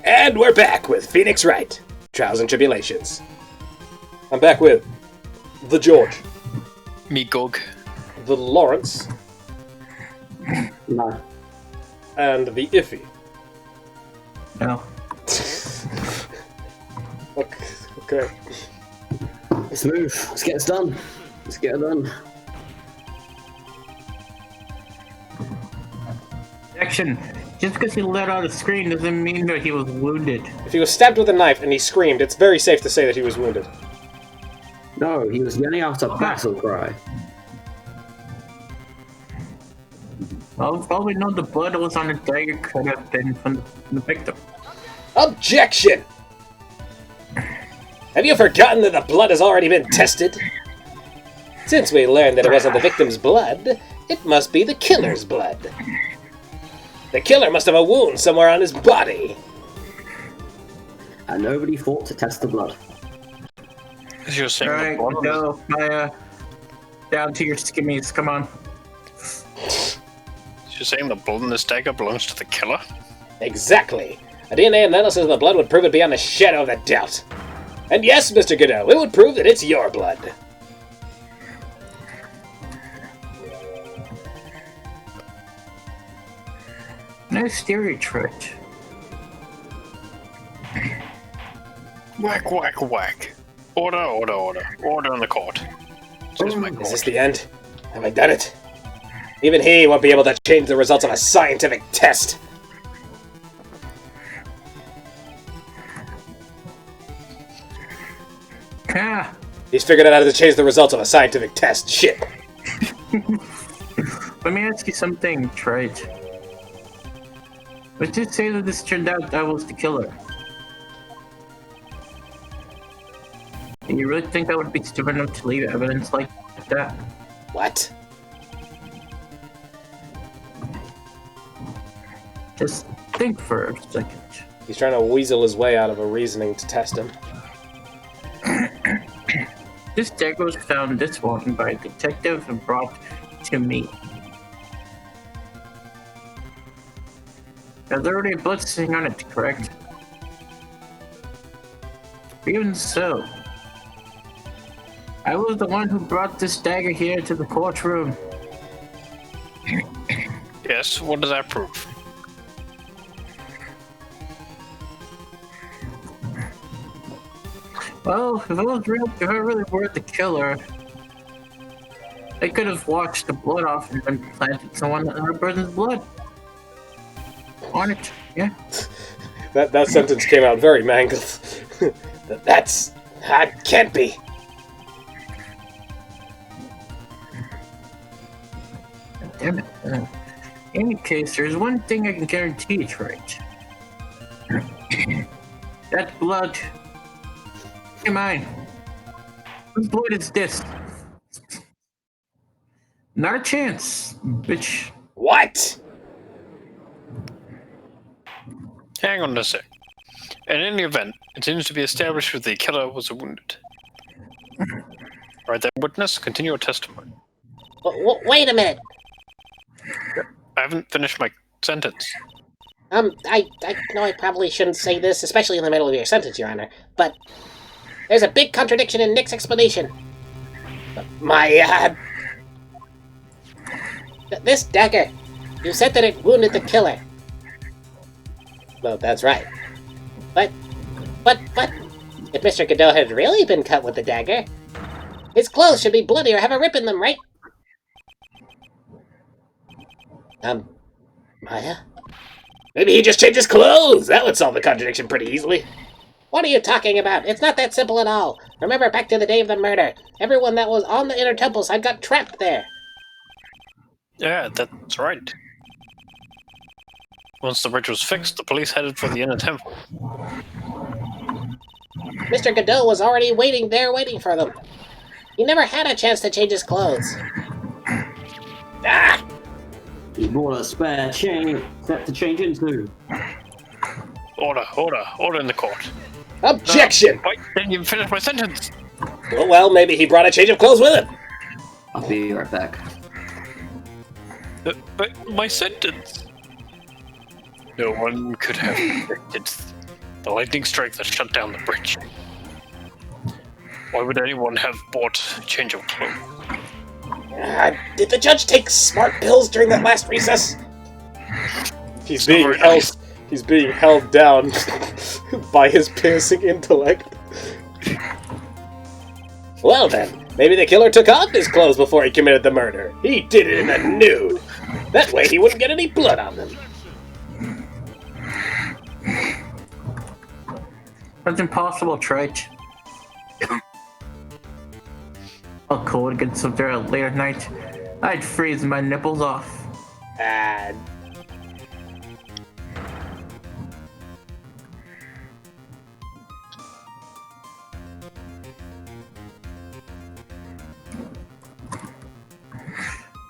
And we're back with Phoenix Wright, Trials and Tribulations. I'm back with the George. Me Gog. The Lawrence. No. And the Iffy. No. Okay. Let's move. Let's get this done. Let's get it done. Action. Just because he let out a scream doesn't mean that he was wounded. If he was stabbed with a knife and he screamed, it's very safe to say that he was wounded. No, he was yelling out a battle cry. Well, all we know the blood was on the dagger could have been from the victim. Objection! Have you forgotten that the blood has already been tested? Since we learned that it wasn't the victim's blood, it must be the killer's blood. The killer must have a wound somewhere on his body. And nobody fought to test the blood. You're saying Alright, go, Maya. Down to your skimmies, come on. You're saying the blood in this dagger belongs to the killer? Exactly. A DNA analysis of the blood would prove it beyond a shadow of a doubt. And yes, Mr. Godot, it would prove that it's your blood. Nice theory, Trent. Whack, whack, whack. Order, order, order. Order in the court. This is my Is court. this the end? Have I done it? Even he won't be able to change the results of a scientific test. Ah, He's figured out how to change the results of a scientific test. Shit. let me ask you something, Trent. Let's just say that this turned out I was the killer. And you really think I would be stupid enough to leave evidence like that? What? Just think for a second. He's trying to weasel his way out of a reasoning to test him. This dagger was found this morning by a detective and brought to me. There's already blood sitting on it, correct? Even so, I was the one who brought this dagger here to the courtroom. Yes, what does that prove? Well, if I really were the killer, I could have washed the blood off and then planted someone other person's blood on it. Yeah. That sentence came out very mangled. That can't be. Damn it. In any case, there's one thing I can guarantee, Wright. That blood. Come on. Whose blood is this? Not a chance, bitch. What? Hang on a sec. In any event, it seems to be established that the killer was wounded. Alright then, witness, continue your testimony. Wait a minute. I haven't finished my sentence. I know I probably shouldn't say this, especially in the middle of your sentence, Your Honor, but there's a big contradiction in Nick's explanation. This dagger, you said that it wounded the killer. Well, that's right. But, if Mr. Godot had really been cut with the dagger, his clothes should be bloody or have a rip in them, right? Maya? Maybe he just changed his clothes. That would solve the contradiction pretty easily. What are you talking about? It's not that simple at all. Remember back to the day of the murder. Everyone that was on the inner temple side got trapped there. Yeah, that's right. Once the bridge was fixed, the police headed for the inner temple. Mr. Godot was already waiting for them. He never had a chance to change his clothes. Ah! He brought a spare chain set to change into. Order in the court. Objection! Wait, didn't even finish my sentence. Well, maybe he brought a change of clothes with him. I'll be right back. But my sentence. No one could have predicted The lightning strike that shut down the bridge. Why would anyone have bought a change of clothes? Did the judge take smart pills during that last recess? He's being very held. nice. He's being held down by his piercing intellect. Well then, maybe the killer took off his clothes before he committed the murder. He did it in the nude. That way he wouldn't get any blood on them. That's impossible, Trite. I'll cold gets up there late at night. I'd freeze my nipples off.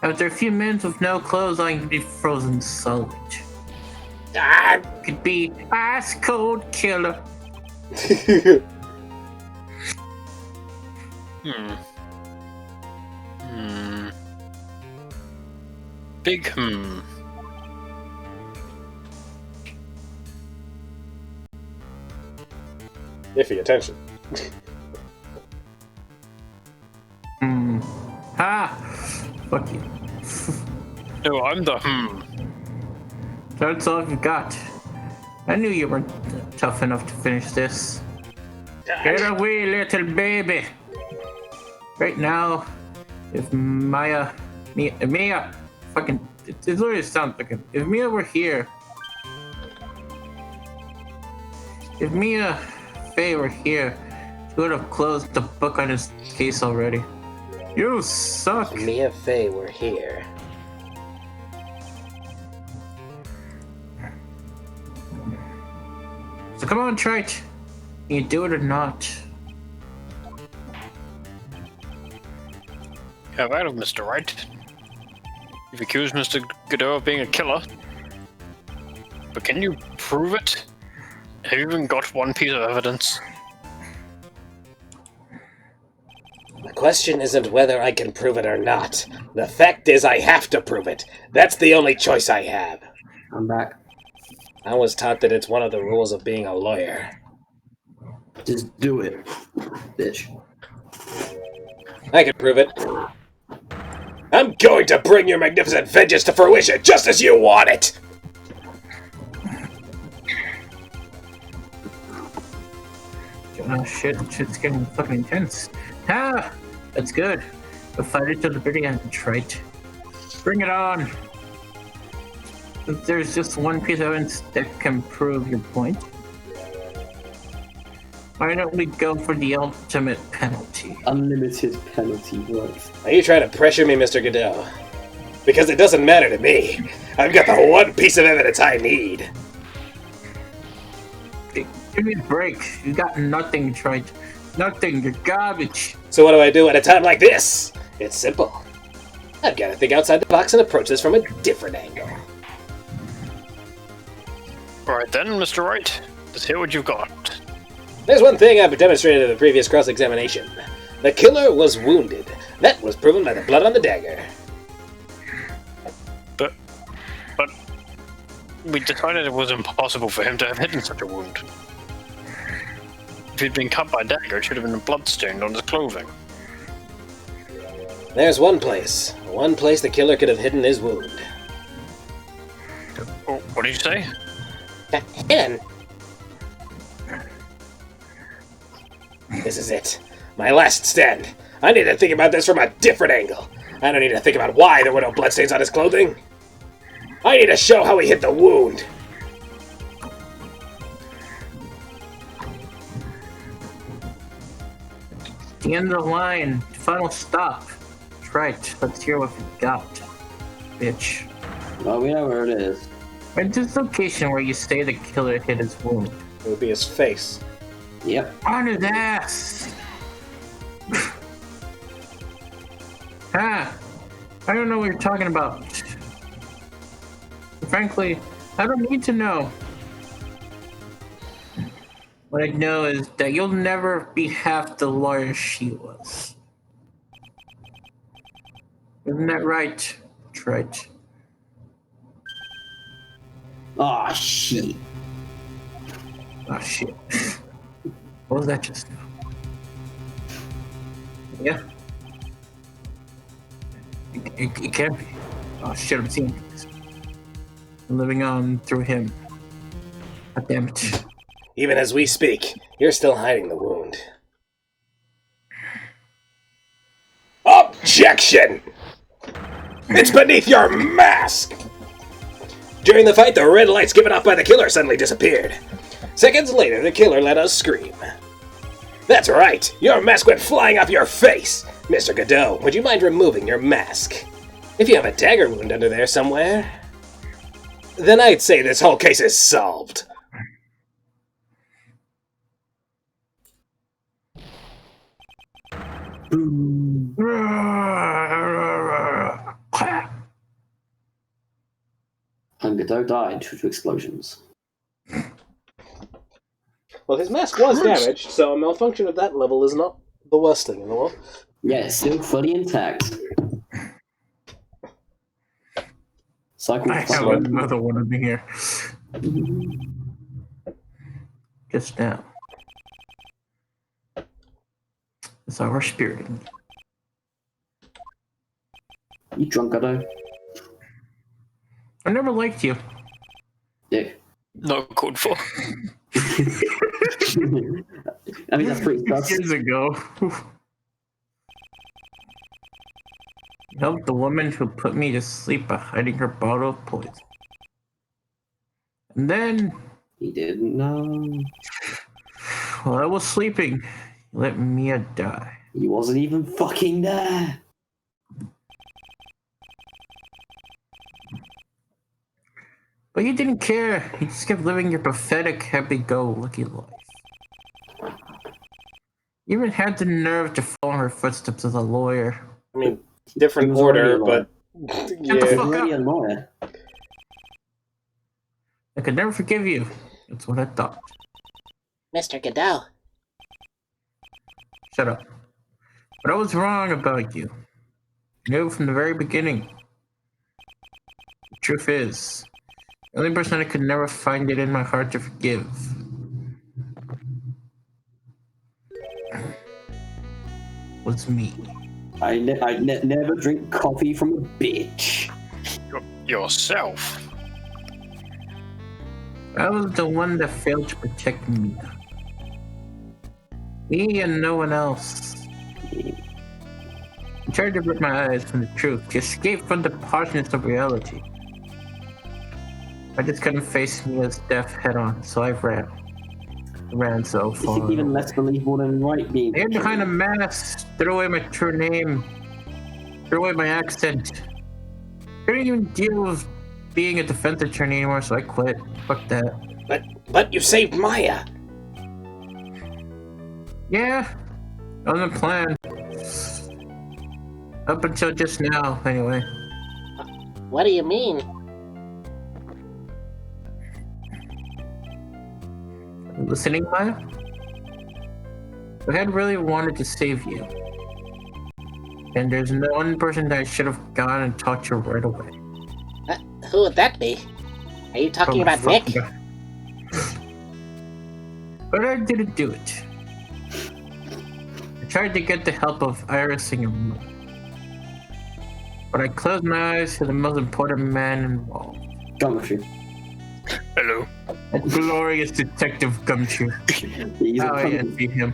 After a few minutes with no clothes, I can be frozen solid. Could be ice cold killer. Big Iffy attention. Ha! Fuck you. No, I'm the That's all you got. I knew you weren't tough enough to finish this. Get away, little baby. Right now, if Mia, fucking, it literally sounds like it. If Mia were here, if Mia Faye were here, she would have closed the book on his case already. You suck. If Mia Faye were here. So come on, Trite. Can you do it or not? How about it, Mr. Wright? You've accused Mr. Godot of being a killer. But can you prove it? Have you even got one piece of evidence? The question isn't whether I can prove it or not. The fact is I have to prove it. That's the only choice I have. I'm back. I was taught that it's one of the rules of being a lawyer. Just do it, bitch. I can prove it. I'm going to bring your magnificent vengeance to fruition just as you want it! Oh shit, shit's getting fucking intense. Ah! That's good. We'll fight it till the very end, Trite. Bring it on! If there's just one piece of evidence that can prove your point, why don't we go for the ultimate penalty? Unlimited penalty works. Are you trying to pressure me, Mr. Godot? Because it doesn't matter to me. I've got the one piece of evidence I need. Give me a break. You got nothing, Trite. Nothing. You're garbage. So what do I do at a time like this? It's simple. I've got to think outside the box and approach this from a different angle. Alright then, Mr. Wright. Let's hear what you've got. There's one thing I've demonstrated in the previous cross-examination. The killer was wounded. That was proven by the blood on the dagger. But we decided it was impossible for him to have hidden such a wound. If he'd been cut by a dagger, it should have been bloodstained on his clothing. There's one place the killer could have hidden his wound. Oh, what did you say? Hidden. This is it. My last stand. I need to think about this from a different angle. I don't need to think about why there were no bloodstains on his clothing. I need to show how he hid the wound. The end of the line. Final stop. Trite. Let's hear what you got, bitch. Well, we know where it is. Where's this location where you say the killer hit his wound? It would be his face. Yep. On his ass! Ah! I don't know what you're talking about. Frankly, I don't need to know. What I know is that you'll never be half the lawyer she was. Isn't that right? Trite. Aw, shit. Oh shit. What was that just? Yeah. It can't be. Oh shit, I'm seeing things. I'm living on through him. God damn it. Even as we speak, you're still hiding the wound. Objection! It's beneath your mask! During the fight, the red lights given off by the killer suddenly disappeared. Seconds later, the killer let us scream. That's right, your mask went flying off your face! Mr. Godot, would you mind removing your mask? If you have a dagger wound under there somewhere, then I'd say this whole case is solved. And Godot died due to explosions. Well, his mask was damaged, so a malfunction of that level is not the worst thing in the world. Yeah, it's still fully intact. Cycle I have another one in here. Just now. It's our spirit. You drunk, Godot? I never liked you. Yeah. Not called for. I mean, that's pretty sus. Years ago. You helped the woman who put me to sleep by hiding her bottle of poison. And then, He didn't know. while I was sleeping, you let Mia die. He wasn't even fucking there. But you didn't care. You just kept living your pathetic, happy-go-lucky life. You even had the nerve to follow in her footsteps as a lawyer. I mean, different He was order, already but Shut the yeah. He's fuck already up. a lawyer. I could never forgive you. That's what I thought. Mr. Godot. Shut up. But I was wrong about you. I knew from the very beginning. The truth is, the only person I could never find it in my heart to forgive was me. I never drink coffee from a bitch. Yourself. I was the one that failed to protect me. Me and no one else. I tried to rid my eyes from the truth, to escape from the harshness of reality. I just couldn't face Mia's death head on, so I ran. I ran so This far. is even less believable than Wright being. I hid behind a mask, threw away my true name, threw away my accent. Couldn't even deal with being a defense attorney anymore, so I quit. Fuck that. But you saved Maya. Yeah, that was the plan. Up until just now, anyway. What do you mean? Listening, Maya? I had really wanted to save you. And there's no one person that I should have gone and talked to right away. Who would that be? Are you talking about Nick? But I didn't do it. I tried to get the help of Iris and your mother. But I closed my eyes to the most important man involved. Gumshoe. Hello. That glorious Detective Gumshoe. He's How I a envy him.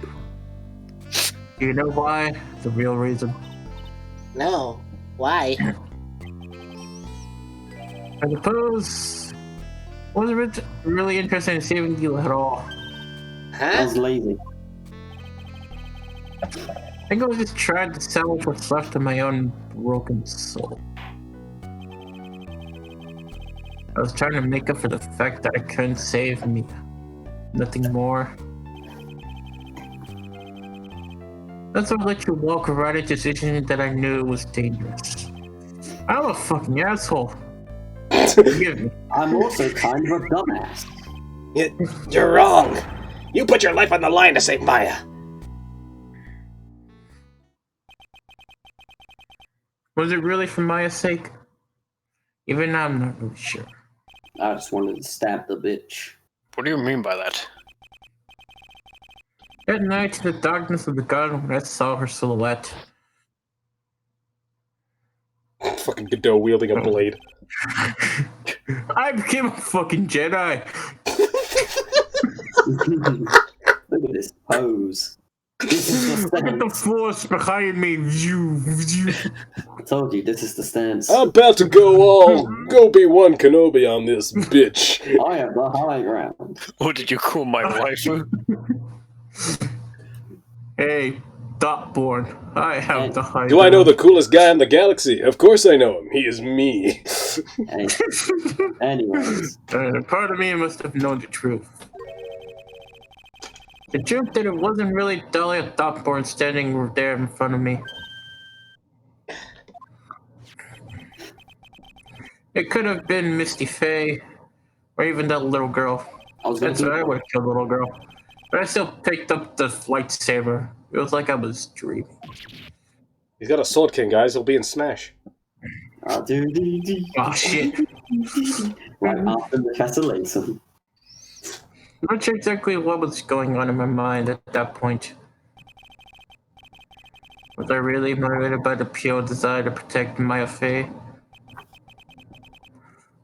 Do you know why? The real reason. No. Why? I suppose I wasn't really interested in saving you at all. I Huh? was lazy. I think I was just trying to salvage what's left of my own broken soul. I was trying to make up for the fact that I couldn't save me. Nothing more. That's why I let you walk right into a decision that I knew was dangerous. I'm a fucking asshole. Forgive me. I'm also kind of a dumbass. You're wrong. You put your life on the line to save Maya. Was it really for Maya's sake? Even now, I'm not really sure. I just wanted to stab the bitch. What do you mean by that? At night, in the darkness of the garden, I saw her silhouette. Fucking Godot wielding a blade. I became a fucking Jedi. Look at this pose. This is the Look at the stance. force behind me. I told you, this is the stance. I'm about to go all Obi-Wan Kenobi on this bitch. I am the high ground. What did you call my wife? Hey, Dotborn, I have the high Do I know the coolest guy in the galaxy? Of course I know him. He is me. Hey. Anyways, Part of me must have known the truth. The truth that it wasn't really Dahlia Dotborn standing there in front of me. It could have been Misty Faye, or even that little girl. I was going That's right, I to. would have killed the little girl. But I still picked up the lightsaber. It was like I was dreaming. He's got a sword king, guys. He'll be in Smash. I'll do the. Oh shit. Right after the catalysm. I'm not sure exactly what was going on in my mind at that point. Was I really motivated by the pure desire to protect Maya Fey?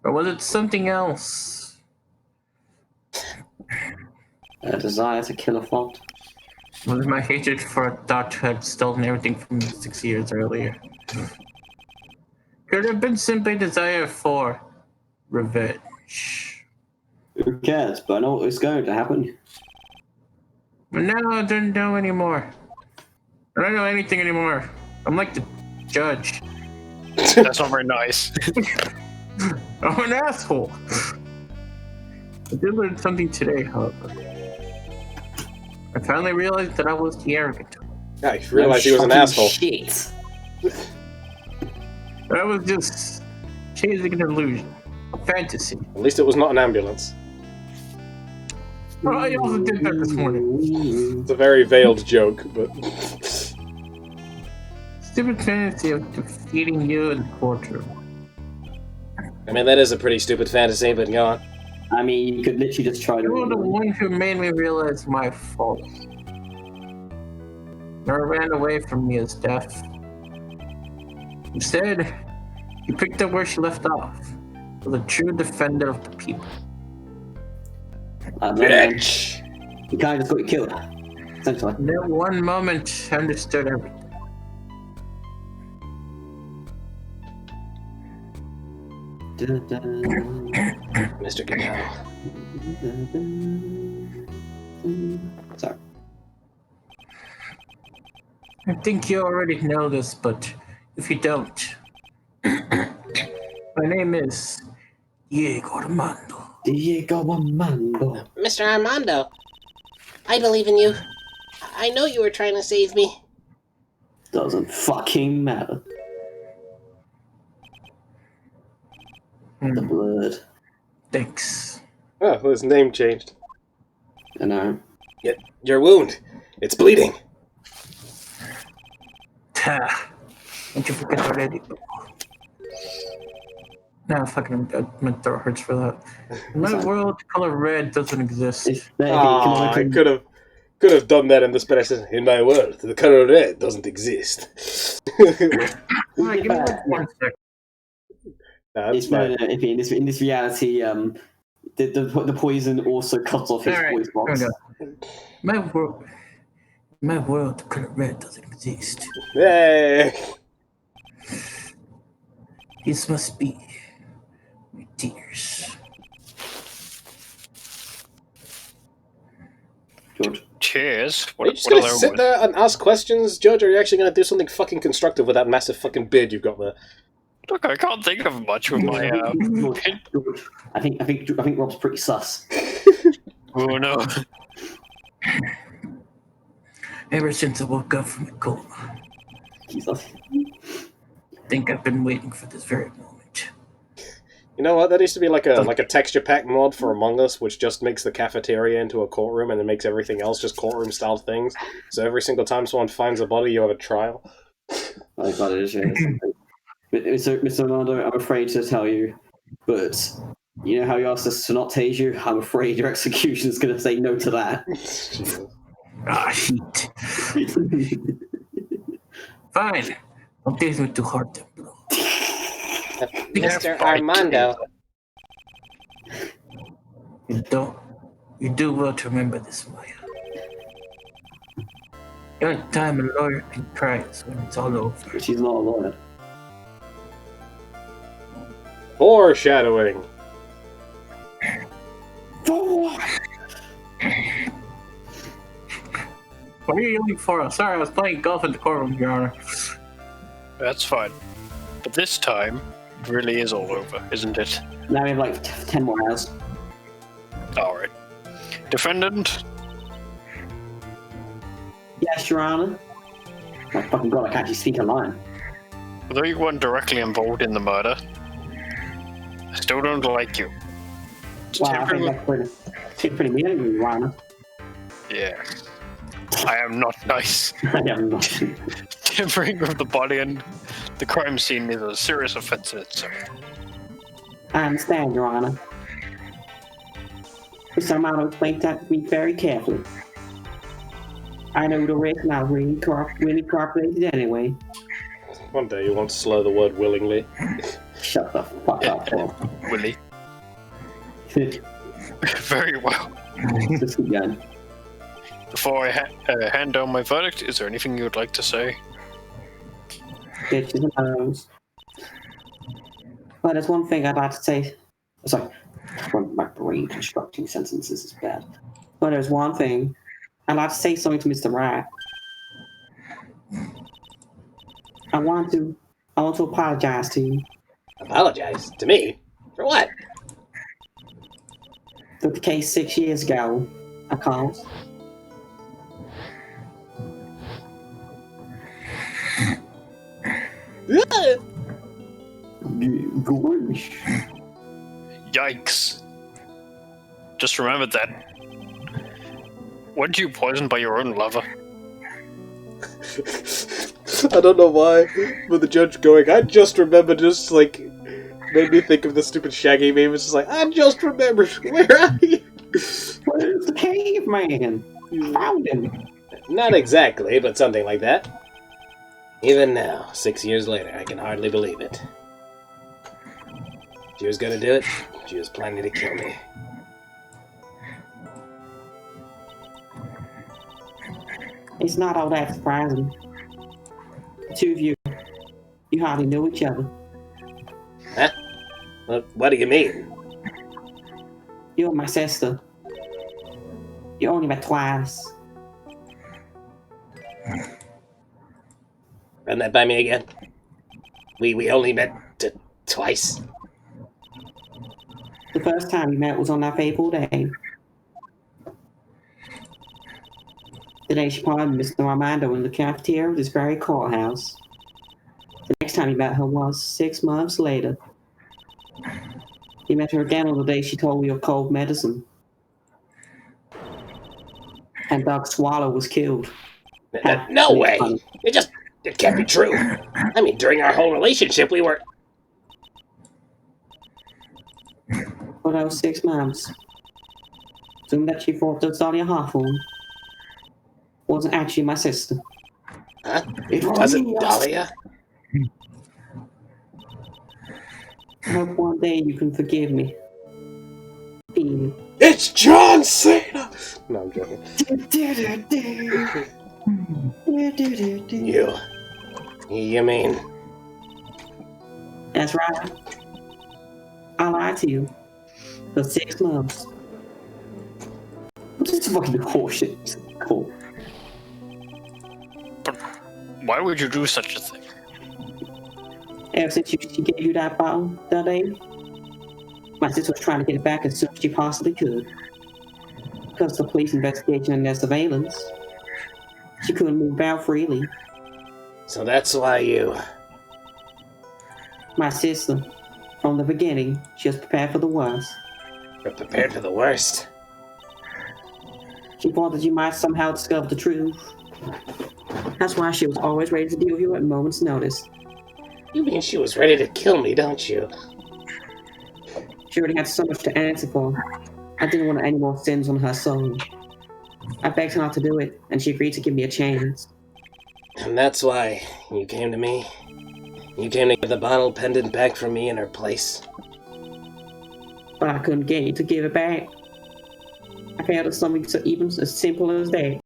Or was it something else? A desire to kill a font. Was it my hatred for a dot who had stolen everything from me 6 years earlier? Could it have been simply desire for revenge? Who cares? But I know what's going to happen. But now I don't know anymore. I don't know anything anymore. I'm like the judge. That's not very nice. I'm an asshole. I did learn something today, however. I finally realized that I was the arrogant. Yeah, he realized he was an asshole. Shit. I was just chasing an illusion, a fantasy. At least it was not an ambulance. Oh, I also did that this morning. It's a very veiled joke, but... Stupid fantasy of defeating you in the courtroom. I mean, that is a pretty stupid fantasy, but go on. I mean, you could literally just try You were the to. one who made me realize my fault. Never ran away from me as death. Instead, you picked up where she left off. Was a true defender of the people. Bitch! You kind of just got you killed. Essentially. In that one moment, I understood everything. Mr. Godot. Sorry. I think you already know this, but if you don't, my name is Diego Armando. Diego Armando. Mr. Armando, I believe in you. I know you were trying to save me. Doesn't fucking matter. The blood. Thanks. Oh, well, his name changed. I know. Yet, your wound. It's bleeding. Ta. Don't you forget already. Nah, fucking, my throat hurts for that. In my world, the color red doesn't exist. It's very Ah, I economical. could have done that in the Spanish. In my world, the color red doesn't exist. Alright, give me like 1 second. That's It's no, fine. no, if in this reality, the poison also cuts off his Alright, voice box. here we go. My world, the color red doesn't exist. Hey! This must be my tears. George. Cheers. Are you just gonna sit there and ask questions, Judge, or are you actually gonna do something fucking constructive with that massive fucking beard you've got there? Look, I can't think of much with my. George. I think Rob's pretty sus. Oh no. Ever since I woke up from a coma, Jesus. I think I've been waiting for this very moment. You know what? That needs to be like a texture pack mod for Among Us, which just makes the cafeteria into a courtroom and it makes everything else just courtroom style things. So every single time someone finds a body, you have a trial. I thought it is, yeah. Mr. Armando, I'm afraid to tell you, but you know how you asked us to not tase you? I'm afraid your execution's going to say no to that. Jesus. Ah, shit. Fine. Don't take me too hard. Mr. Armando. You do well to remember this, Maya. The only time a lawyer can cry is when it's all over. But she's not a lawyer. Foreshadowing. What are you yelling for? Sorry, I was playing golf in the courtroom, Your Honor. That's fine. But this time, it really is all over, isn't it? Now we have like 10 more hours. Alright. Defendant, Yes, Your Honor. Oh, fucking god, I can't actually speak online. although you weren't directly involved in the murder, I still don't like you. Wow, I think that's pretty mean of you, Your Honor. Yeah. I am not nice. I am not. Tampering with the body and the crime scene is a serious offense in itself. I understand, Your Honor. Mr. Armando explained that to me very carefully. I know the risk and I really cooperated anyway. One day you won't slur the word willingly. Shut the fuck up, Paul. Willie. Very well. Just again. Before I hand down my verdict, is there anything you would like to say? Bitches and hoes. But there's one thing I'd like to say. Sorry, my brain constructing sentences is bad. But there's one thing I'd like to say something to Mr. Wright. I want to apologize to you. Apologize? To me? For what? For the case 6 years ago, I caused. Gosh. Yikes. Just remembered that. Weren't you poisoned by your own lover? I don't know why, but the judge going, I just remember, just like made me think of the stupid Shaggy meme. It's just like, I just remembered. Where are you? Where's the caveman? I found him. Not exactly, but something like that. Even now, 6 years later, I can hardly believe it. She was gonna do it. She was planning to kill me. It's not all that surprising. The two of you hardly know each other. Huh? What do you mean? You and my sister. You only met twice. Run that by me again. We only met twice. The first time you met was on that fateful day. The day she pardoned Mr. Armando in the cafeteria of this very courthouse. The next time you met her was 6 months later. You met her again on the day she told you of cold medicine. And Doc Swallow was killed. No way! It can't be true. I mean, during our whole relationship, we were... For those 6 months, assume that she thought that Dahlia Hawthorne wasn't actually my sister. Huh? It wasn't Dahlia? I hope one day you can forgive me. Please. It's John Cena! No, I'm joking. You mean... That's right. I lied to you for 6 months. This is fucking horseshit. Cool. But why would you do such a thing? Ever since she gave you that bottle that day, my sister was trying to get it back as soon as she possibly could. Because of the police investigation and their surveillance, she couldn't move out freely. So that's why you... My sister, from the beginning, she was prepared for the worst. You're prepared for the worst. She thought that you might somehow discover the truth. That's why she was always ready to deal with you at a moment's notice. You mean she was ready to kill me, don't you? She already had so much to answer for. I didn't want any more sins on her soul. I begged her not to do it, and she agreed to give me a chance. And that's why you came to me? You came to get the bottle pendant back from me in her place? But I couldn't get you to give it back. I failed at something so even as simple as that.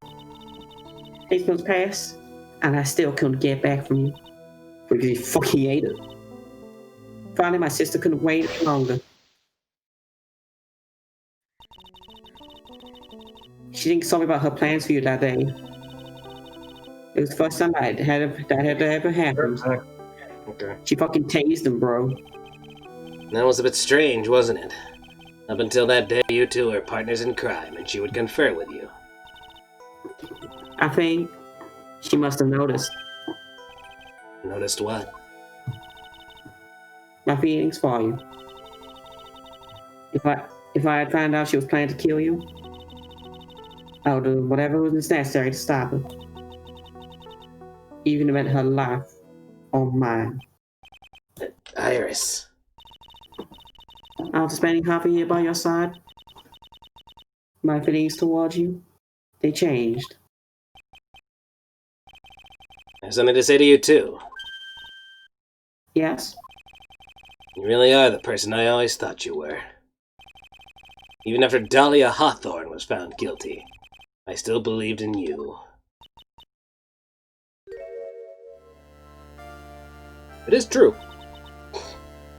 8 months passed, and I still couldn't get it back from you. Because you fucking ate it. Finally, my sister couldn't wait any longer. She didn't tell me about her plans for you that day. It was the first time that had ever happened. Okay. She fucking tased him, bro. That was a bit strange, wasn't it? Up until that day, you two were partners in crime, and she would confer with you. I think she must have noticed Noticed what? my feelings for you. If I had found out she was planning to kill you, I would do whatever was necessary to stop her. Even if it meant her life or mine. Iris. After spending half a year by your side, my feelings towards you, they changed. I have something to say to you, too. Yes? You really are the person I always thought you were. Even after Dahlia Hawthorne was found guilty, I still believed in you. It is true.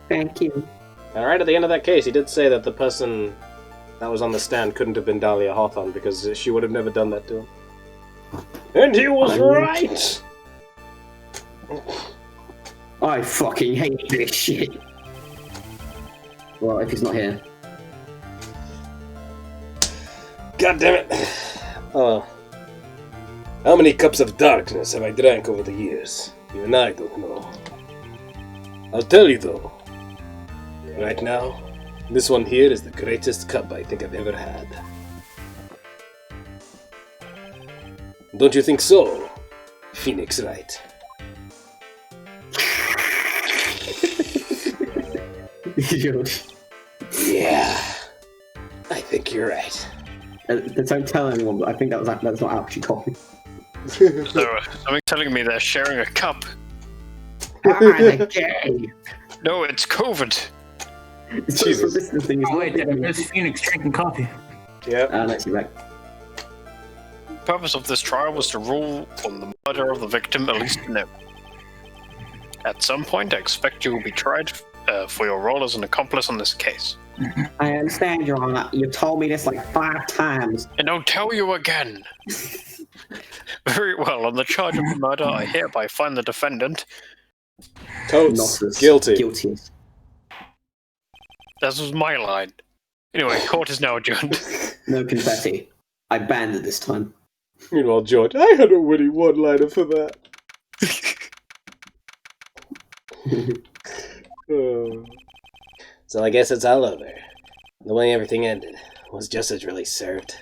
Thank you. And right at the end of that case, he did say that the person that was on the stand couldn't have been Dahlia Hawthorne because she would have never done that to him. And he was right! I fucking hate this shit. Well, if he's not here. God damn it! Oh well. How many cups of darkness have I drank over the years? Even I don't know. I'll tell you though. Right now, this one here is the greatest cup I think I've ever had. Don't you think so, Phoenix Wright? Yeah, I think you're right. Don't tell anyone, but I think that's not actually coffee. So, something telling me they're sharing a cup. They're gay. No, it's COVID. Jesus. This thing is Oh, wait, there's Phoenix drinking coffee. Yep. Let's be right. The purpose of this trial was to rule on the murder of the victim, at least now. At some point, I expect you will be tried for your role as an accomplice on this case. I understand, Your Honor. You told me this like 5 times. And I'll tell you again. Very well, on the charge of murder, I hereby find the defendant. Totes. Not as Guilty. Guilty. That was my line. Anyway, court is now adjourned. No confetti. I banned it this time. Meanwhile, George, I had a witty one-liner for that. So I guess it's all over. The way everything ended was justice really served.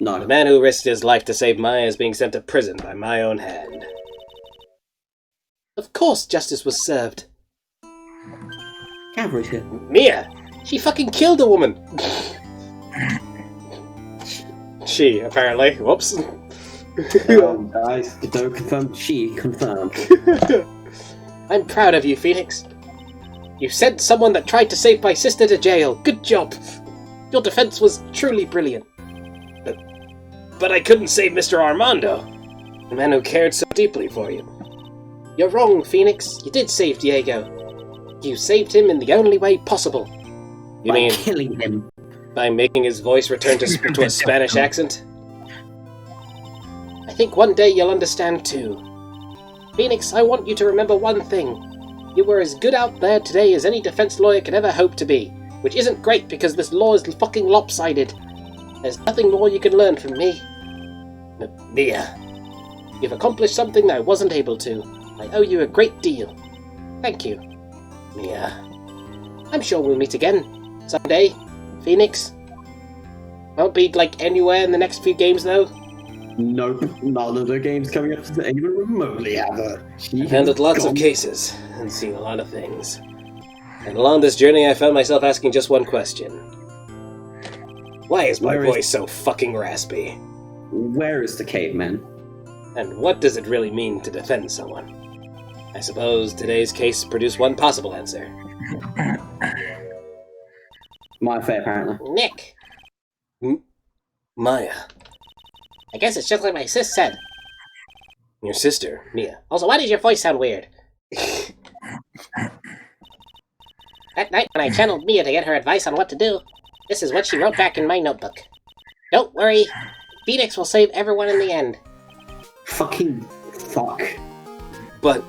No. The man who risked his life to save Maya is being sent to prison by my own hand. Of course justice was served. Cavalry's here. Mia! She fucking killed a woman! She, apparently. Whoops. Guys, Godot confirmed. She confirmed. I'm proud of you, Phoenix. You sent someone that tried to save my sister to jail. Good job. Your defense was truly brilliant. But I couldn't save Mr. Armando, the man who cared so deeply for you. You're wrong, Phoenix. You did save Diego. You saved him in the only way possible. You By mean killing him. by making his voice return to a Spanish accent? I think one day you'll understand too. Phoenix, I want you to remember one thing. You were as good out there today as any defense lawyer could ever hope to be, which isn't great because this law is fucking lopsided. There's nothing more you can learn from me. But Mia, you've accomplished something I wasn't able to. I owe you a great deal. Thank you, Mia. I'm sure we'll meet again someday, Phoenix. Won't be like anywhere in the next few games though. Nope, none of the games coming up to even remotely have a. I've handled lots of cases and seen a lot of things. And along this journey I found myself asking just one question. Why is my voice so fucking raspy? Where is the caveman? And what does it really mean to defend someone? I suppose today's case produced one possible answer. My affair, apparently. Nick, Maya. I guess it's just like my sis said. Your sister, Mia. Also, why does your voice sound weird? That night when I channeled Mia to get her advice on what to do, this is what she wrote back in my notebook. Don't worry, Phoenix will save everyone in the end. Fucking fuck. But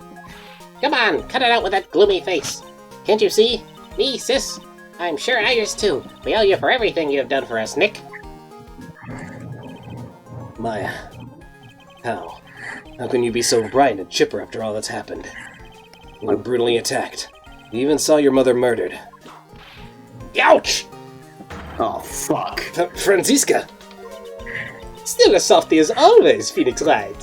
Come on, cut it out with that gloomy face. Can't you see? Me, sis? I'm sure Ayers too. We owe you for everything you have done for us, Nick. Maya, how? How can you be so bright and chipper after all that's happened? You were brutally attacked. You even saw your mother murdered. Ouch! Oh, fuck. Franziska! Still as softy as always, Phoenix Wright.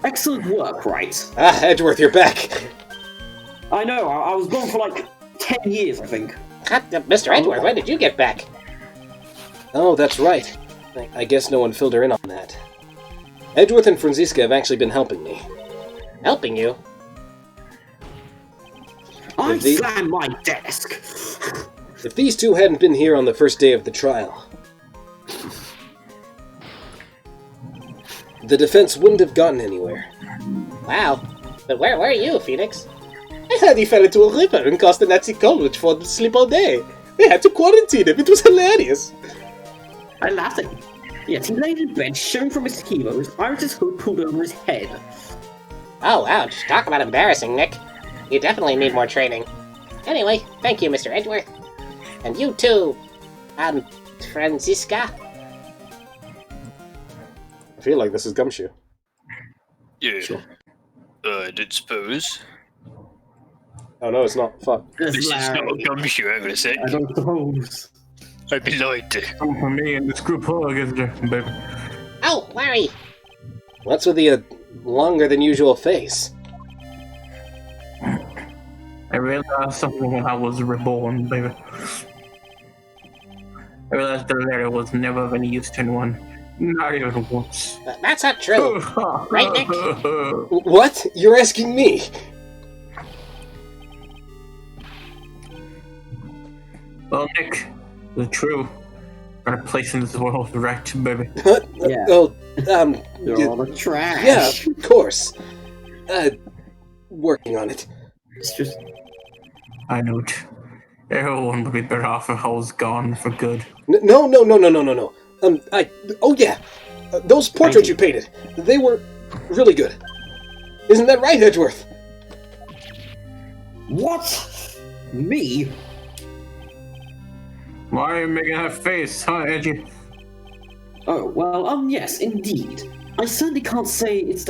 Excellent work, Wright. Ah, Edgeworth, you're back! I know, I was gone for like 10 years, I think. Mr. Edgeworth, when did you get back? Oh, that's right. I guess no one filled her in on that. Edgeworth and Franziska have actually been helping me. Helping you? I the- slammed my desk. If these two hadn't been here on the first day of the trial, the defense wouldn't have gotten anywhere. Wow. But where were you, Phoenix? I heard he fell into a river and caused the Nazi college for to sleep all day. They had to quarantine him. It was hilarious. I laughed at him. Yes, he laid in bed, shivering from his chemo, his Iris's hood pulled over his head. Oh, ouch. Talk about embarrassing, Nick. You definitely need more training. Anyway, thank you, Mr. Edgeworth. And you too, Franziska. I feel like this is Gumshoe. Yeah. Sure. I did suppose. Oh no, it's not. Fuck. This is not a gumshoe, I'm gonna say. I don't suppose. I'd be lied to. Come for me and this group hug, isn't there, baby? Oh, Larry. What's with the longer than usual face? I realized something when I was reborn, baby. I realized the letter was never of any use to anyone. Not even once. That's not true. Right, Nick? What? You're asking me? Well, Nick, it's true. Got a place in this world, right, baby? What? Yeah. Oh, You're all the trash. yeah, of course. Working on it. It's just... I know it. Everyone would be better off if I was gone for good. No. Oh yeah, those portraits you painted, they were really good. Isn't that right, Edgeworth? What? Me? Why are you making that face, huh, Edgy? Oh, well, yes, indeed. I certainly can't say it's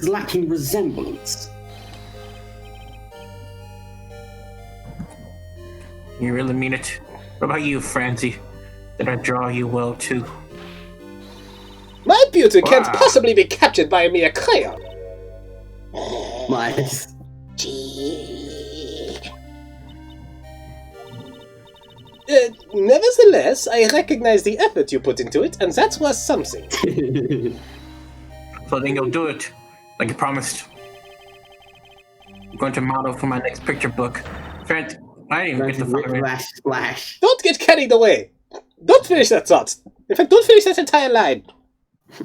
lacking resemblance. You really mean it? What about you, Francie? Did I draw you well, too? My beauty can't Wow. possibly be captured by a mere crayon. My... Gee. Nevertheless, I recognize the effort you put into it, and that's worth something. So then you'll do it, like you promised. I'm going to model for my next picture book. Francie, I didn't even get the fucking... Splash, splash. Don't get carried away. Don't finish that thought. In fact, don't finish that entire line.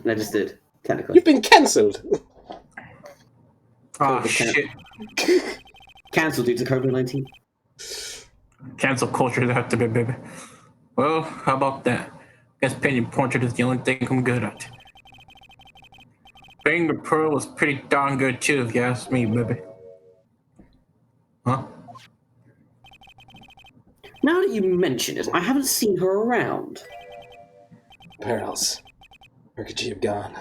I just did, technically. You've been cancelled. Oh, shit. Cancelled due to COVID-19. Cancel culture that to be, baby. Well, how about that? Guess painting portrait is the only thing I'm good at. Painting the pearl was pretty darn good too, if you ask me, baby. Huh? Now that you mention it, I haven't seen her around. Pearls. Where could she have gone?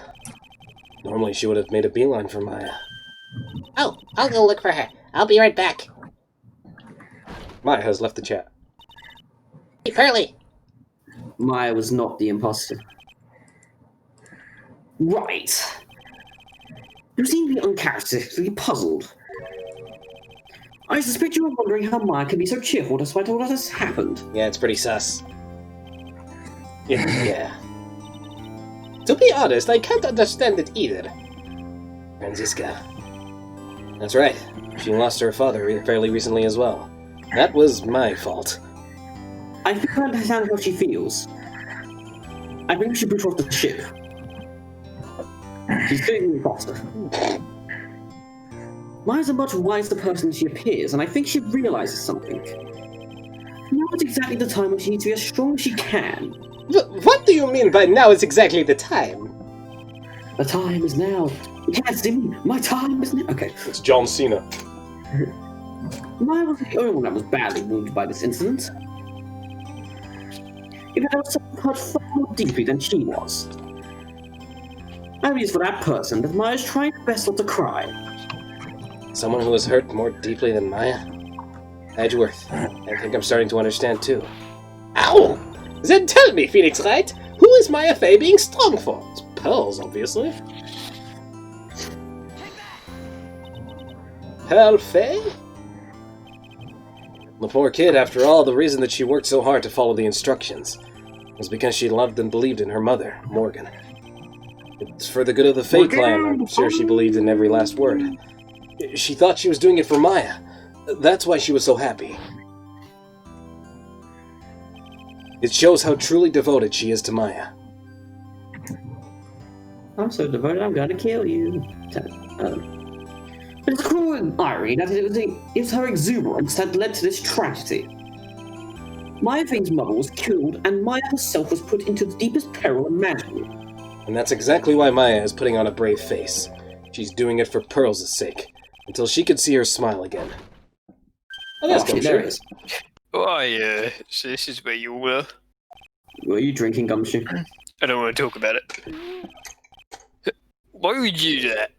Normally she would have made a beeline for Maya. Oh, I'll go look for her. I'll be right back. Maya has left the chat. Hey, Pearly. Maya was not the imposter. Right. You seem to be uncharacteristically puzzled. I suspect you are wondering how Maya can be so cheerful despite all that has happened. Yeah, it's pretty sus. Yeah. To be honest, I can't understand it either. Franziska. That's right. She lost her father fairly recently as well. That was my fault. I think I understand how she feels. I think we should put her off the ship. She's feeling imposter. Maya's a much wiser person than she appears, and I think she realizes something. Now is exactly the time when she needs to be as strong as she can. What do you mean by now is exactly the time? The time is now. You can't see me. My time is now. Okay. It's John Cena. Maya wasn't the only one that was badly wounded by this incident. If there was someone hurt far more deeply than she was. I mean, it's for that person that Maya's trying her best not to cry. Someone who was hurt more deeply than Maya? Edgeworth, I think I'm starting to understand too. Ow! Then tell me, Phoenix Wright, who is Maya Fey being strong for? It's Pearls, obviously. Pearl Fey? The poor kid, after all, the reason that she worked so hard to follow the instructions was because she loved and believed in her mother, Morgan. It's for the good of the Fey clan, I'm sure she believed in every last word. She thought she was doing it for Maya. That's why she was so happy. It shows how truly devoted she is to Maya. I'm so devoted, I'm gonna kill you. But it's cruel and irony that it was her exuberance that led to this tragedy. Maya Fey's mother was killed, and Maya herself was put into the deepest peril imaginable. And that's exactly why Maya is putting on a brave face. She's doing it for Pearls' sake, until she can see her smile again. Oh, that's there Gumshoe. it is. Why, so this is where you were? Were you drinking, Gumshoe? I don't want to talk about it. Why would you do that?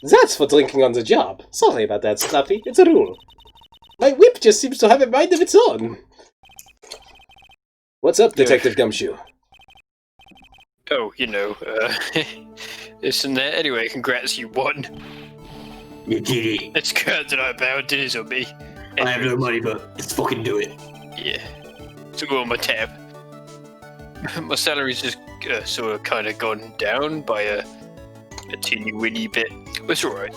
That's for drinking on the job. Sorry about that, Scrappy. It's a rule. My whip just seems to have a mind of its own. What's up, Detective Gumshoe? Oh, this and that. Anyway, congrats, you won. You did it. It's good that I bound it on me. I have no money, but let's fucking do it. Yeah. So go on my tab. My salary's just sort of kind of gone down by a teeny weeny bit. But it's alright.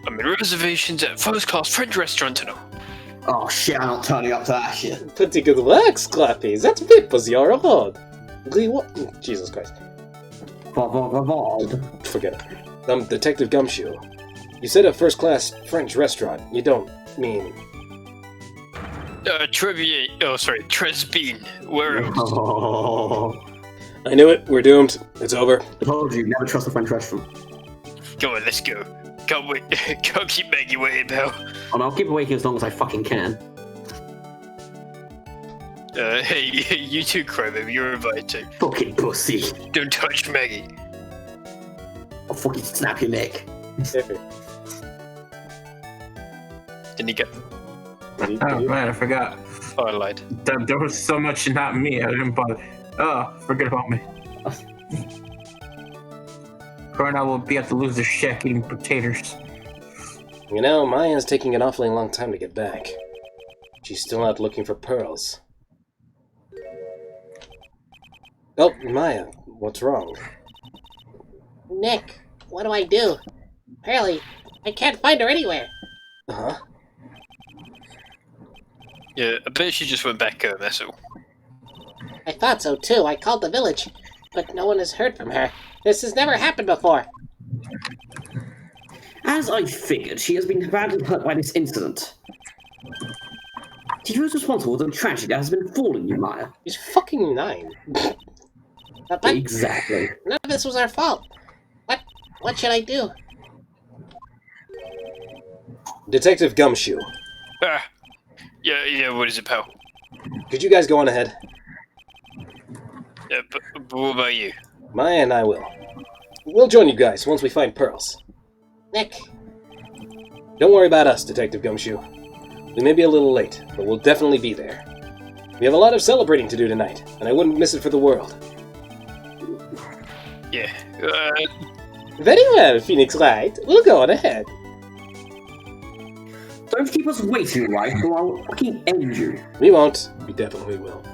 I'm in reservations at first class French restaurant tonight. Oh shit, I'm not turning up to that shit. Pretty good work, Scrappy. That whip was your own. Jesus Christ. Forget it. Detective Gumshoe. You said a first-class French restaurant. You don't mean... Tresbine. Where else? Oh. I knew it. We're doomed. It's over. I told you, never trust a French restaurant. Come on, let's go. Can't wait. Can't keep making you waiting, pal. And I'll keep awake as long as I fucking can. Hey, you too, Crybaby. You're invited too. Fucking pussy. Don't touch Maggie. I'll fucking snap your neck. Didn't he go? Oh man, I forgot. Oh, I lied. There was so much not me, I didn't bother. Oh, forget about me. Cornell will be at the loser shack eating potatoes. You know, Maya's taking an awfully long time to get back. She's still out looking for pearls. Oh, Maya, what's wrong? Nick, what do I do? Apparently, I can't find her anywhere. Huh? Yeah, I bet she just went back home, that's all. I thought so too. I called the village, but no one has heard from her. This has never happened before. As I figured, she has been badly hurt by this incident. She was responsible for the tragedy that has been falling you, Maya. She's fucking 9. But Exactly. none of this was our fault. What should I do? Detective Gumshoe, Ah, yeah, what is it, pal? could you guys go on ahead? Yeah, but what about you? Maya and I will. We'll join you guys once we find pearls. Nick, Don't worry about us, Detective Gumshoe. We may be a little late, but we'll definitely be there. We have a lot of celebrating to do tonight, and I wouldn't miss it for the world. Yeah, Very well, Phoenix Wright. We'll go on ahead. So Don't keep us waiting, right? Or I'll fucking end you. We won't. We definitely will.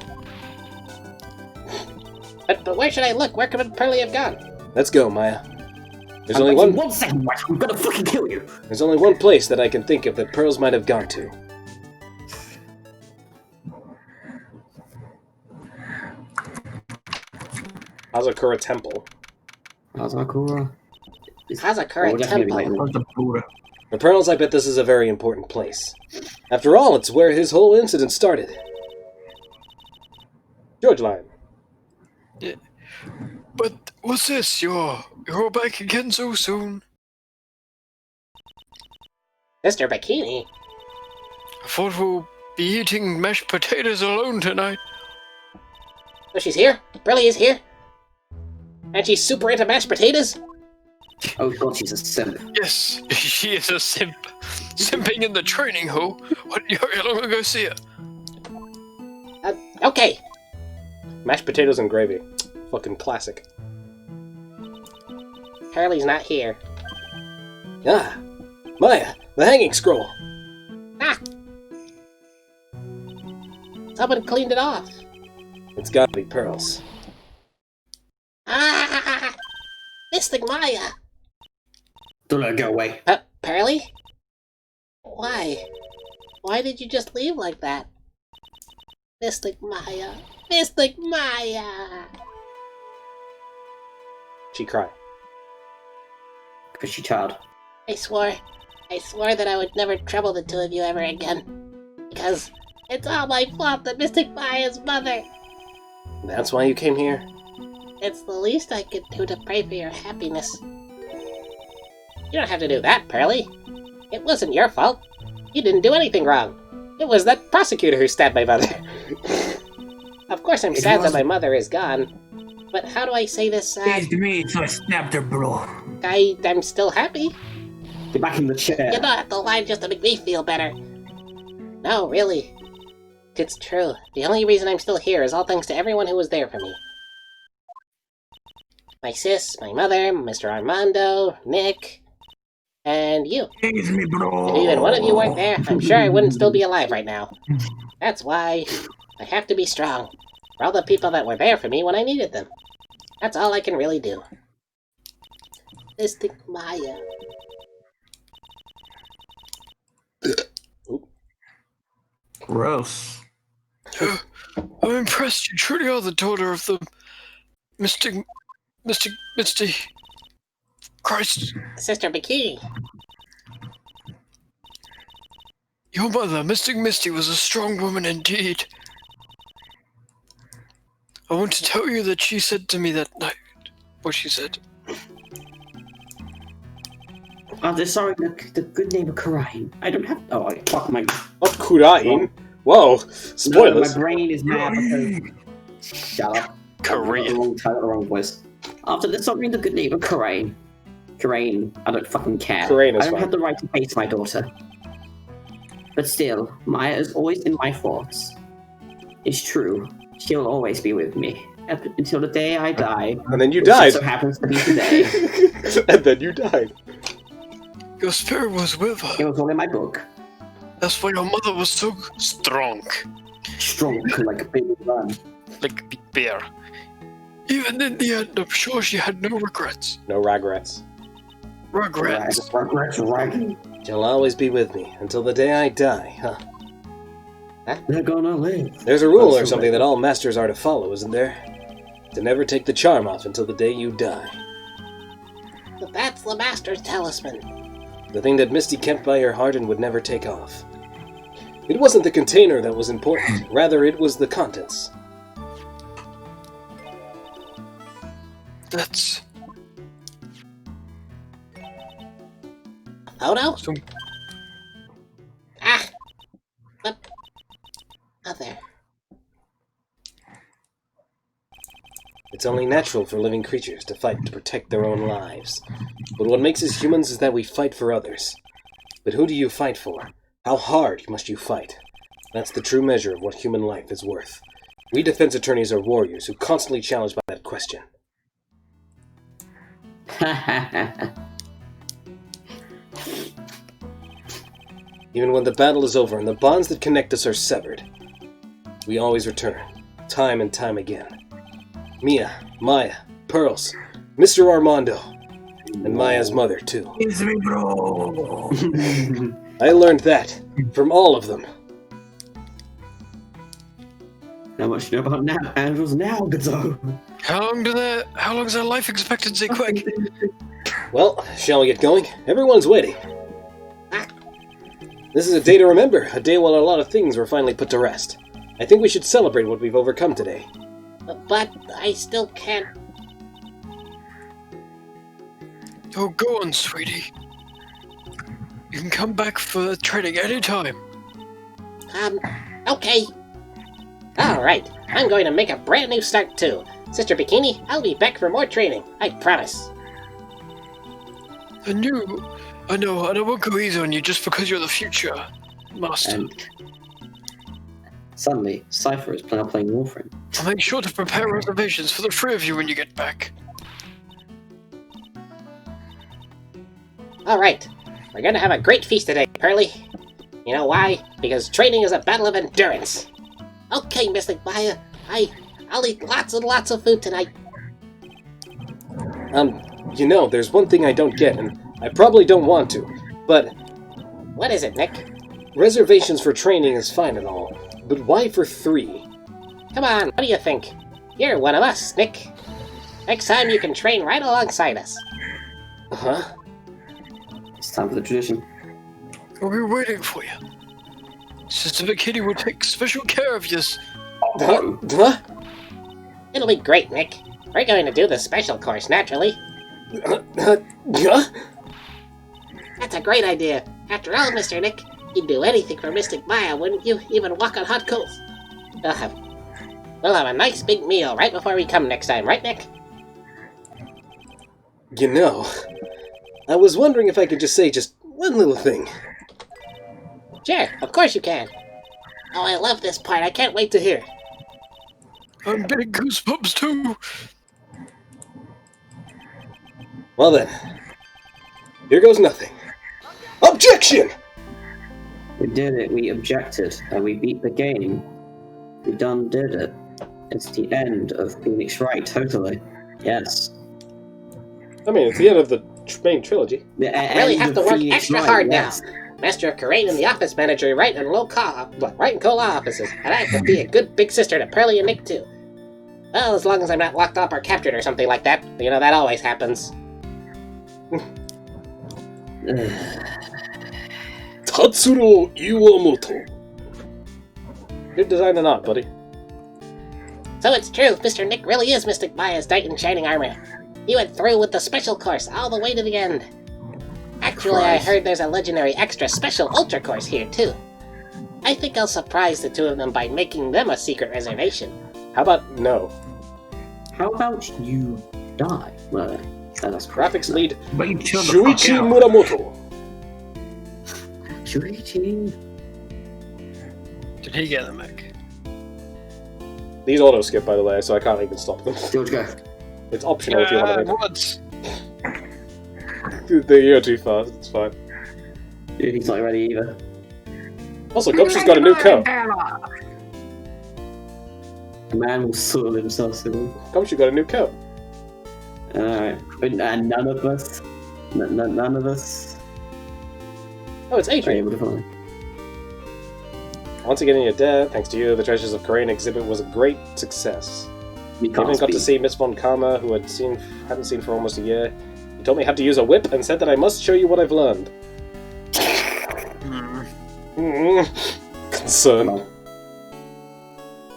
But where should I look? Where could Pearly have gone? Let's go, Maya. There's I'm only waiting one. 1 second, right? I'm gonna fucking kill you. There's only one place that I can think of that pearls might have gone to. Hazakura Temple. Hazakura. Hazakura Temple. What's the Buddha? For pearls, I bet this is a very important place. After all, it's where his whole incident started. George Line. Yeah. But what's this? You're back again so soon? Mr. Bikini? I thought we'll be eating mashed potatoes alone tonight. Oh, she's here? Pearly is here? And she's super into mashed potatoes? Oh god, she's a simp. Yes, she is a simp. Simping in the training hall. What, you're gonna go see her? Okay. Mashed potatoes and gravy. Fucking classic. Pearly's not here. Ah! Maya! The hanging scroll! Ah! Someone cleaned it off. It's gotta be pearls. Ah! Mystic Maya! Don't let her go away. Pearly? Why? Why did you just leave like that? Mystic Maya! Mystic Maya! She cried. Because she child. I swore that I would never trouble the two of you ever again. Because it's all my fault that Mystic Maya's mother. That's why you came here? It's the least I could do to pray for your happiness. You don't have to do that, Pearly. It wasn't your fault. You didn't do anything wrong. It was that prosecutor who stabbed my mother. Of course I'm sad that my mother is gone. But how do I say this? It's me, so I snapped her, bro. I'm still happy. Get back in the chair. You don't have to lie just to make me feel better. No, really. It's true. The only reason I'm still here is all thanks to everyone who was there for me. My sis, my mother, Mr. Armando, Nick, and you. It's me, bro. If even one of you weren't there, I'm sure I wouldn't still be alive right now. That's why I have to be strong. For all the people that were there for me when I needed them. That's all I can really do. Mystic Maya. Gross. I'm impressed. You truly are the daughter of the Mystic Christ. Sister Bikini. Your mother, Mystic Misty, was a strong woman indeed. I want to tell you that she said to me that night what she said. Sorry, the good name of Karain. I don't have. Oh, fuck my. Oh, Kurain? Whoa, spoilers. No, my brain is mad because. Shut up. Korean. The wrong title, the wrong voice. After this, I'll read the good name of Karain. Karain, I don't fucking care. Karain is I don't fine. have the right to face my daughter. But still, Maya is always in my thoughts. It's true. She'll always be with me. Until the day I die. And then you which died. just so happens to be today. And then you died. Your spirit was with It her. was all in my book. That's why your mother was so strong. Strong like a baby run. Like a big bear. Even in the end, I'm sure she had no regrets. No regrets. Regrets. Ragging. You'll always be with me until the day I die, huh? They're gonna live. There's a rule or That's something right. that all masters are to follow, isn't there? To never take the charm off until the day you die. But that's the Master's talisman. The thing that Misty kept by her heart and would never take off. It wasn't the container that was important, rather it was the contents. That's... Photo? So, Ah! What? Mother. It's only natural for living creatures to fight to protect their own lives. But what makes us humans is that we fight for others. But who do you fight for? How hard must you fight? That's the true measure of what human life is worth. We defense attorneys are warriors who constantly challenged by that question. Even when the battle is over and the bonds that connect us are severed, we always return, time and time again. Mia, Maya, Pearls, Mr. Armando, and Maya's mother, too. It's me, bro. I learned that from all of them. How much you know about now? Andrews now, Gazzo. How long's their life expectancy, quick? Well, shall we get going? Everyone's waiting. This is a day to remember, a day when a lot of things were finally put to rest. I think we should celebrate what we've overcome today. But I still can't. Oh, go on, sweetie. You can come back for training anytime. Okay. Alright, I'm going to make a brand new start too. Sister Bikini, I'll be back for more training, I promise. I know, I won't go easy on you just because you're the future, Master. And suddenly, Cypher is now playing Warframe. I'll make sure to prepare reservations for the three of you when you get back. Alright, we're gonna have a great feast today, Pearly. You know why? Because training is a battle of endurance. Okay, Mystic Maya, I'll eat lots and lots of food tonight. You know, there's one thing I don't get, and I probably don't want to, but What is it, Nick? reservations for training is fine and all, but why for 3? Come on, what do you think? You're one of us, Nick. Next time you can train right alongside us. Huh? It's time for the tradition. We're waiting for you. Sister Bikini will take special care of you. Huh? It'll be great, Nick. We're going to do the special course, naturally. Yeah? That's a great idea. After all, Mr. Nick, you'd do anything for Mystic Maya, wouldn't you? Even walk on hot coals. We'll have a nice big meal right before we come next time, right, Nick? You know, I was wondering if I could just say just one little thing. Sure, of course you can. Oh, I love this part. I can't wait to hear. I'm getting goosebumps too. Well then, here goes nothing. Objection! We did it, we objected, and we beat the game. We done did it. It's the end of Phoenix Wright, totally. Yes. I mean, it's the end of the main trilogy. The Really end have of to work Phoenix extra Wright, hard yes. now. Master of Karain and the office manager Wright and Wright and Cola offices, and I have to be a good big sister to Pearly and Nick too. Well, as long as I'm not locked up or captured or something like that. You know, that always happens. Tatsuro Iwamoto. Good design or not, buddy? So it's true, Mr. Nick really is Mystic Maya's knight in shining armor. He went through with the special course all the way to the end. Actually, I heard there's a legendary extra special ultra course here, too. I think I'll surprise the two of them by making them a secret reservation. How about no? How about you die? Well, that's Graphics lead But you chill the fuck Shuichi out. Muramoto. Shuichi. Did he get the mech? These auto skip, by the way, so I can't even stop them. George, go. It's optional if you want to make once. You're too fast, it's fine. Dude, he's not ready either. Also, Gumshoe's got a new coat. The man will soil himself soon. Gumshoe got a new coat. Alright. And none of us. None of us. Oh, it's Are Adrian. able to find. Once again in your debt, thanks to you, the Treasures of Karain exhibit was a great success. We I can't even got to speak. see Miss Von Karma, who hadn't seen for almost a year. He told me how to use a whip and said that I must show you what I've learned. Concern. Lol.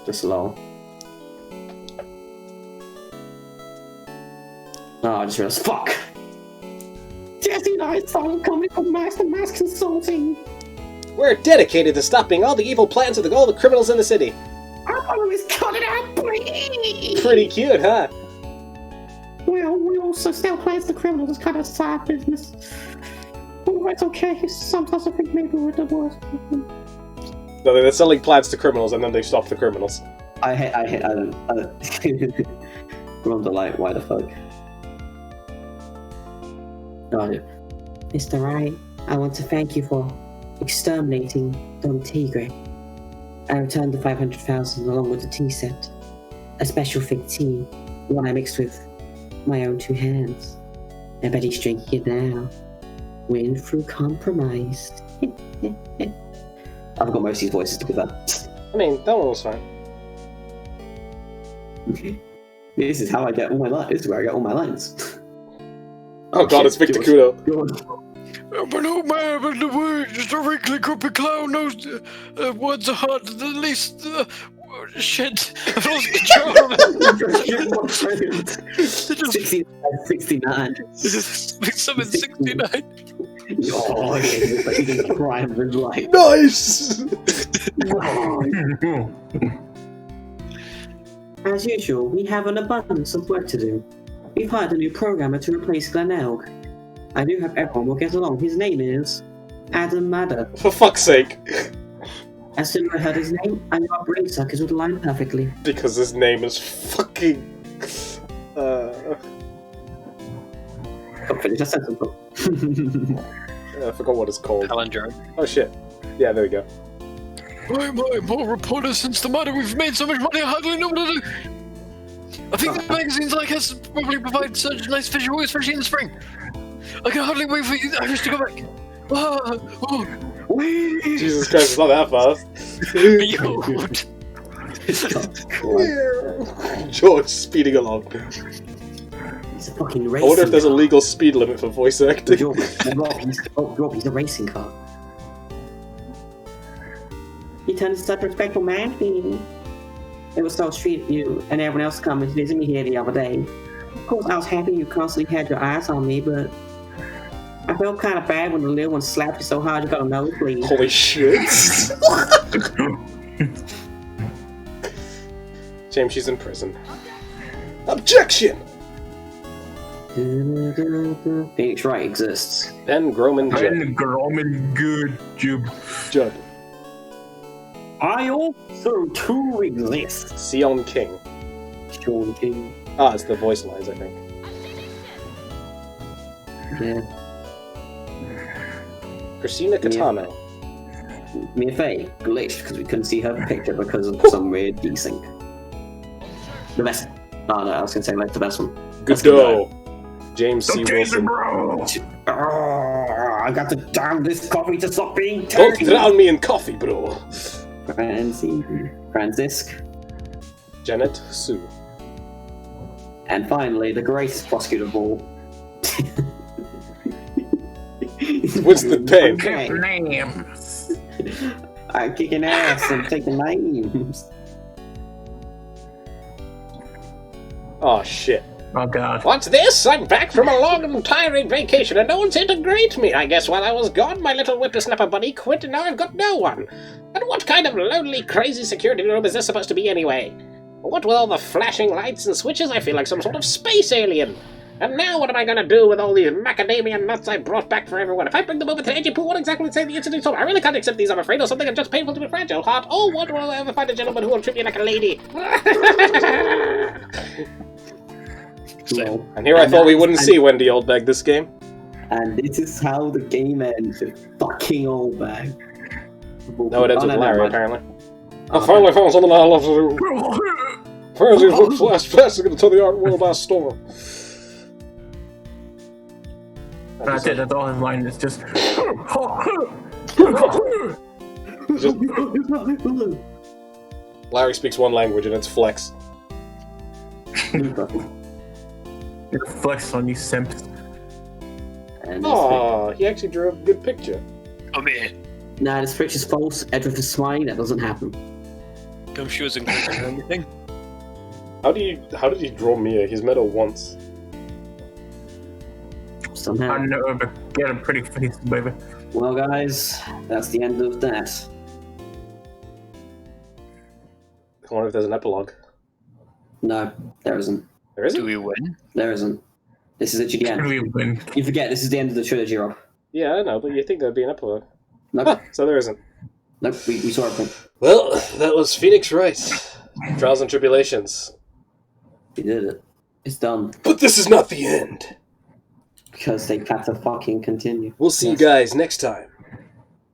Just lol. Oh, I just realized. Fuck! Jesse and I saw him coming from Master Mass Consulting. We're dedicated to stopping all the evil plans of all the criminals in the city. I always cut it out, please! Pretty cute, huh? Well, we also sell plans to criminals. It's kind of side business. Oh, it's okay. Sometimes I think maybe we're the worst. No, they're selling plans to criminals and then they stop the criminals. I don't. We're on the light, why the fuck? Oh, yeah. Mr. Wright, I want to thank you for exterminating Don Tigre. I returned the 500,000 along with the tea set. A special fig tea, one I mixed with my own 2 hands. I bet he's drinking it now. Win through compromise. I've got most of these voices to give up. I mean, that one was fine. This is how I get all my lines. This is where I get all my lines. Oh god, it's Victor Kudo. I'm an old man, but the way just a wrinkly, grumpy clown knows what's hard, the least. Shit, I've lost control of it. 69. Summon 69. Oh, yeah, he's like he's crying for his life. Nice! As usual, we have an abundance of work to do. We've hired a new programmer to replace Glenn Elg. I do hope everyone will get along. His name is Adam Madder. For fuck's sake. As soon as I heard his name, I knew our brain suckers would align perfectly. Because his name is fucking... Can't finish that sentence, bro. I forgot what it's called. Palindrome. Oh shit. Yeah, there we go. Why more reporters since the matter? We've made so much money, I hardly know what to do. I think the magazines like us probably provide such nice visuals, especially in the spring. I can hardly wait for you Irish to go back. Jesus Christ, it's not that fast. George speeding along. He's a fucking I racing wonder if there's a car. legal speed limit for voice acting. Rob, he's a racing car. He turned to such a respectful man. It was so sweet of you and everyone else coming to visit me here the other day. Of course, I was happy you constantly had your eyes on me, but I felt kind of bad when the little one slapped you so hard you got a nosebleed. Holy shit. James, she's in prison. Objection! Phoenix Wright exists. Ben Groman Judd. Ben Groman good Judd. I also too exist. Sion King. Sean King. Ah, it's the voice lines, I think. Yeah. Christina Catano. Mia Fey glitched because we couldn't see her picture because of some weird desync. The best. Oh no, I was gonna say like the best one. Godot. James C. Okay, Wilson. bro. I got to damn this coffee to stop being Don't dirty. drown me in coffee, bro. Francisco. Janet Sue. And finally, the greatest prosecutor of all. What's the pen? Okay. Names. I'm kicking ass and taking names. Oh shit. Oh god. What's this? I'm back from a long and tiring vacation and no one's here to greet me. I guess while I was gone, my little whippersnapper buddy quit and now I've got no one. And what kind of lonely, crazy security room is this supposed to be anyway? What with all the flashing lights and switches, I feel like some sort of space alien. And now what am I gonna do with all these macadamia nuts I brought back for everyone? If I bring them over to Edgy Poo, what exactly would say the incident told? I really can't accept these, I'm afraid, or something I'm just painful to be fragile. Heart, oh, what will I ever find a gentleman who will treat me like a lady? Well, And here I thought we wouldn't see Wendy Oldbag this game. and this is how the game ends. Fucking old bag. No, it ends with Larry, never mind. apparently. I finally found something I love to do. Francis looks fast to get to the art world I store. That's it, that's all his line is just. Larry speaks one language and it's flex. You're flex on you simps. And Aw, he actually drew a good picture. Come here. nah, this picture's false. Edward is smiling. That doesn't happen. No shoes and clothes or anything. How did he draw Mia? He's met her once. Somehow. I know, but get a pretty face, baby. Well, guys, that's the end of that. I wonder if there's an epilogue. No, there isn't. There isn't? Do we win? There isn't. This is literally the Can end. we win? You forget this is the end of the trilogy, Rob. Yeah, I know, but you think there'd be an epilogue. Nope. Huh, so there isn't. Nope, we saw everything. Well, that was Phoenix Wright. Trials and Tribulations. We did it. It's done. But this is not the end. Because they have to fucking continue. We'll see you guys next time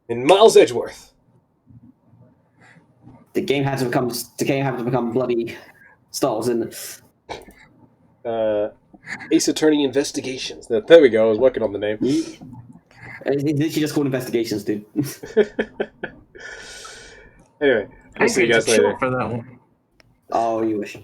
In Miles Edgeworth. The game has to become bloody stalls, isn't it? Ace Attorney Investigations. There we go. I was working on the name. It's literally just called Investigations, dude. Anyway, I we'll see you think guys it's later. for that one. Oh, you wish.